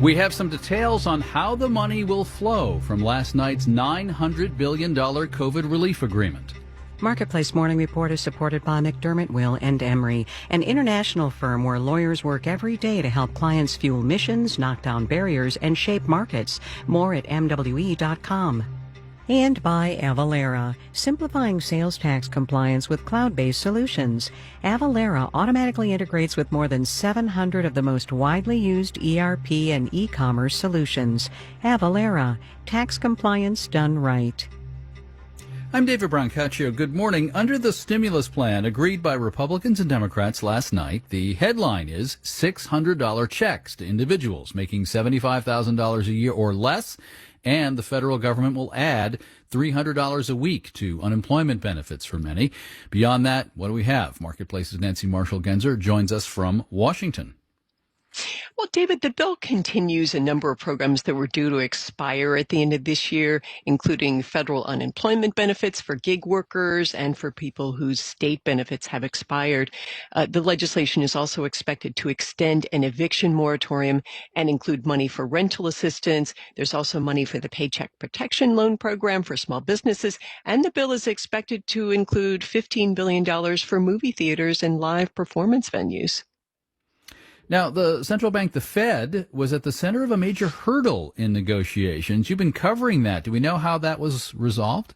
We have some details on how the money will flow from last night's $900 billion COVID relief agreement. Marketplace Morning Report is supported by McDermott, Will & Emery, an international firm where lawyers work every day to help clients fuel missions, knock down barriers, and shape markets. More at MWE.com. And by Avalara, simplifying sales tax compliance with cloud-based solutions. Avalara automatically integrates with more than 700 of the most widely used ERP and e-commerce solutions. Avalara, tax compliance done right. I'm David Brancaccio. Good morning. Under the stimulus plan agreed by Republicans and Democrats last night, the headline is $600 checks to individuals making $75,000 a year or less, and the federal government will add $300 a week to unemployment benefits for many. Beyond that, what do we have? Marketplace's Nancy Marshall-Genzer joins us from Washington. Well, David, the bill continues a number of programs that were due to expire at the end of this year, including federal unemployment benefits for gig workers and for people whose state benefits have expired. The legislation is also expected to extend an eviction moratorium and include money for rental assistance. There's also money for the Paycheck Protection Loan Program for small businesses, and the bill is expected to include $15 billion for movie theaters and live performance venues. Now, the central bank, the Fed, was at the center of a major hurdle in negotiations. You've been covering that. Do we know how that was resolved?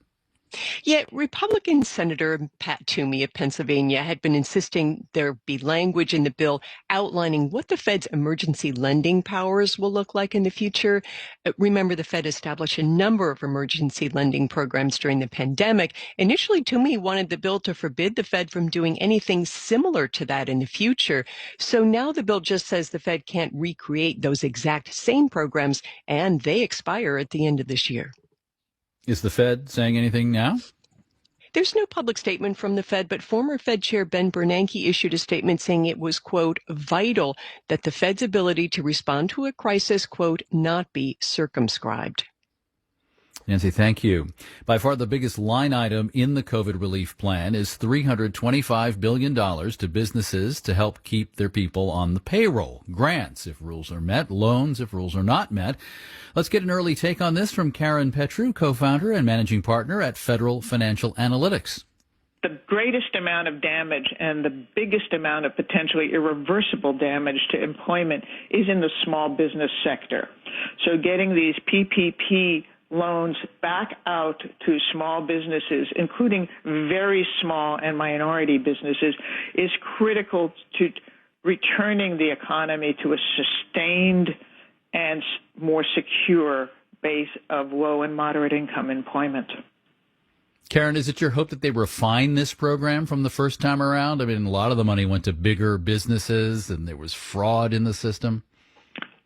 Yeah, Republican Senator Pat Toomey of Pennsylvania had been insisting there be language in the bill outlining what the Fed's emergency lending powers will look like in the future. Remember, the Fed established a number of emergency lending programs during the pandemic. Initially, Toomey wanted the bill to forbid the Fed from doing anything similar to that in the future. So now the bill just says the Fed can't recreate those exact same programs, and they expire at the end of this year. Is the Fed saying anything now? There's no public statement from the Fed, but former Fed Chair Ben Bernanke issued a statement saying it was, quote, vital that the Fed's ability to respond to a crisis, quote, not be circumscribed. Nancy, thank you. By far the biggest line item in the COVID relief plan is $325 billion to businesses to help keep their people on the payroll. Grants if rules are met, loans if rules are not met. Let's get an early take on this from Karen Petru, co-founder and managing partner at Federal Financial Analytics. The greatest amount of damage and the biggest amount of potentially irreversible damage to employment is in the small business sector. So getting these PPP loans back out to small businesses, including very small and minority businesses, is critical to returning the economy to a sustained and more secure base of low and moderate income employment. Karen, is it your hope that they refine this program from the first time around? I mean, a lot of the money went to bigger businesses and there was fraud in the system.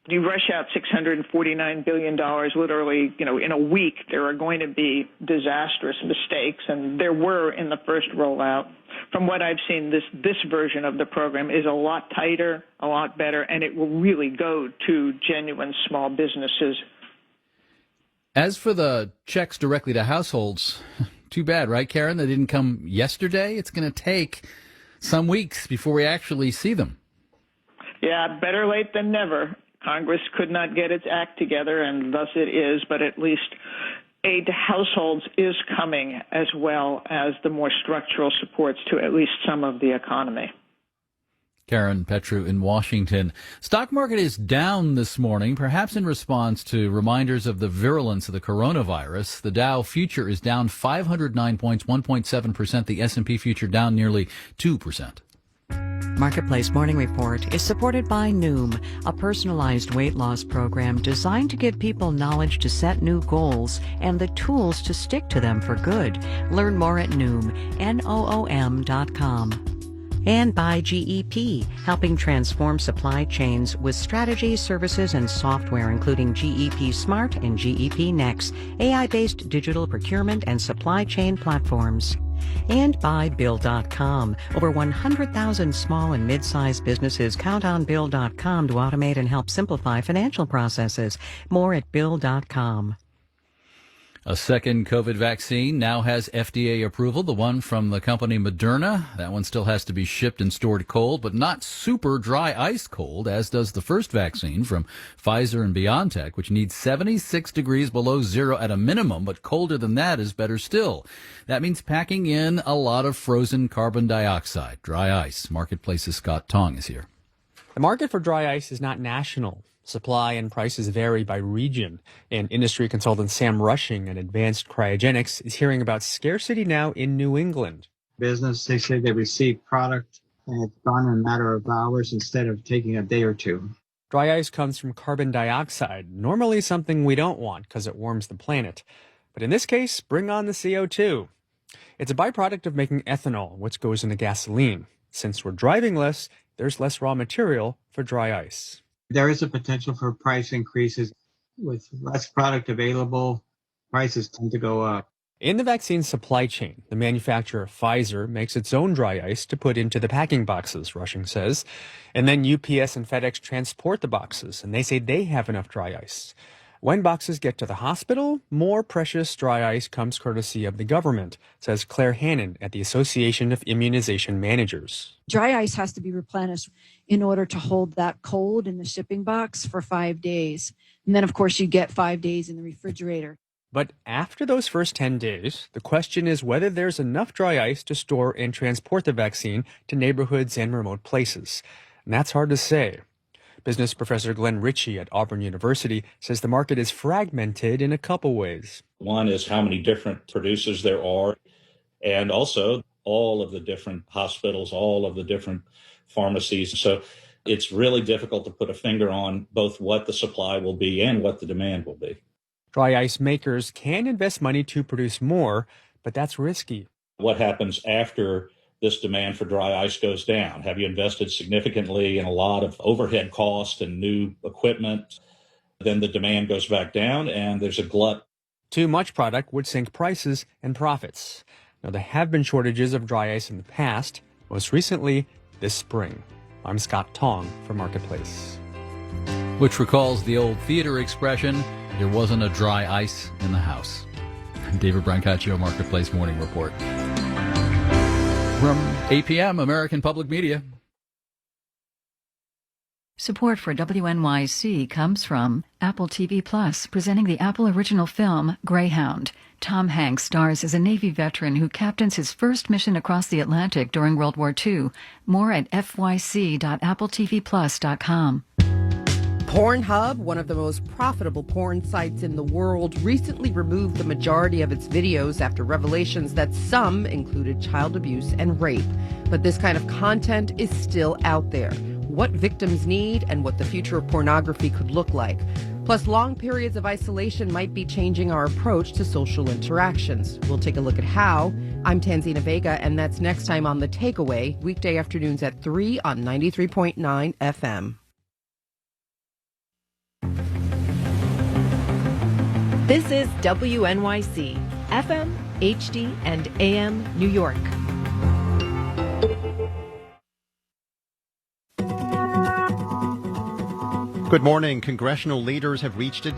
You rush out $649 billion literally, in a week. There are going to be disastrous mistakes, and there were in the first rollout. From what I've seen, this version of the program is a lot tighter, a lot better, and it will really go to genuine small businesses. As for the checks directly to households, too bad, right, Karen? They didn't come yesterday. It's going to take some weeks before we actually see them. Yeah, better late than never. Congress could not get its act together, and thus it is, but at least aid to households is coming, as well as the more structural supports to at least some of the economy. Karen Petru in Washington. Stock market is down this morning, perhaps in response to reminders of the virulence of the coronavirus. The Dow future is down 509 points, 1.7%. The S&P future down nearly 2%. Marketplace Morning Report is supported by Noom, a personalized weight loss program designed to give people knowledge to set new goals and the tools to stick to them for good. Learn more at Noom, Noom.com. And by GEP, helping transform supply chains with strategy, services, and software, including GEP Smart and GEP Next, AI-based digital procurement and supply chain platforms. And by Bill.com. Over 100,000 small and mid-sized businesses count on Bill.com to automate and help simplify financial processes. More at Bill.com. A second COVID vaccine now has FDA approval, the one from the company Moderna. That one still has to be shipped and stored cold, but not super dry ice cold, as does the first vaccine from Pfizer and BioNTech, which needs 76 degrees below zero at a minimum, but colder than that is better still. That means packing in a lot of frozen carbon dioxide, dry ice. Marketplace's Scott Tong is here. The market for dry ice is not national. Supply and prices vary by region. And industry consultant Sam Rushing at Advanced Cryogenics is hearing about scarcity now in New England. Business, they say they receive product and it's gone in a matter of hours instead of taking a day or two. Dry ice comes from carbon dioxide, normally something we don't want because it warms the planet. But in this case, bring on the CO2. It's a byproduct of making ethanol, which goes into gasoline. Since we're driving less, there's less raw material for dry ice. There is a potential for price increases. With less product available, prices tend to go up. In the vaccine supply chain, the manufacturer Pfizer makes its own dry ice to put into the packing boxes, Rushing says. And then UPS and FedEx transport the boxes, and they say they have enough dry ice. When boxes get to the hospital, more precious dry ice comes courtesy of the government, says Claire Hannon at the Association of Immunization Managers. Dry ice has to be replenished in order to hold that cold in the shipping box for 5 days. And then, of course, you get 5 days in the refrigerator. But after those first 10 days, the question is whether there's enough dry ice to store and transport the vaccine to neighborhoods and remote places. And that's hard to say. Business professor Glenn Ritchie at Auburn University says the market is fragmented in a couple ways. One is how many different producers there are, and also all of the different hospitals, all of the different pharmacies. So it's really difficult to put a finger on both what the supply will be and what the demand will be. Dry ice makers can invest money to produce more, but that's risky. What happens after this demand for dry ice goes down? Have you invested significantly in a lot of overhead cost and new equipment? Then the demand goes back down and there's a glut. Too much product would sink prices and profits. Now, there have been shortages of dry ice in the past, most recently this spring. I'm Scott Tong for Marketplace. Which recalls the old theater expression, there wasn't a dry ice in the house. David Brancaccio, Marketplace Morning Report. From 8 p.m., American Public Media. Support for WNYC comes from Apple TV Plus, presenting the Apple original film Greyhound. Tom Hanks stars as a Navy veteran who captains his first mission across the Atlantic during World War II. More at fyc.appletvplus.com. Pornhub, one of the most profitable porn sites in the world, recently removed the majority of its videos after revelations that some included child abuse and rape. But this kind of content is still out there. What victims need and what the future of pornography could look like. Plus, long periods of isolation might be changing our approach to social interactions. We'll take a look at how. I'm Tanzina Vega, and that's next time on The Takeaway, weekday afternoons at 3 on 93.9 FM. This is WNYC, FM, HD, and AM New York. Good morning. Congressional leaders have reached a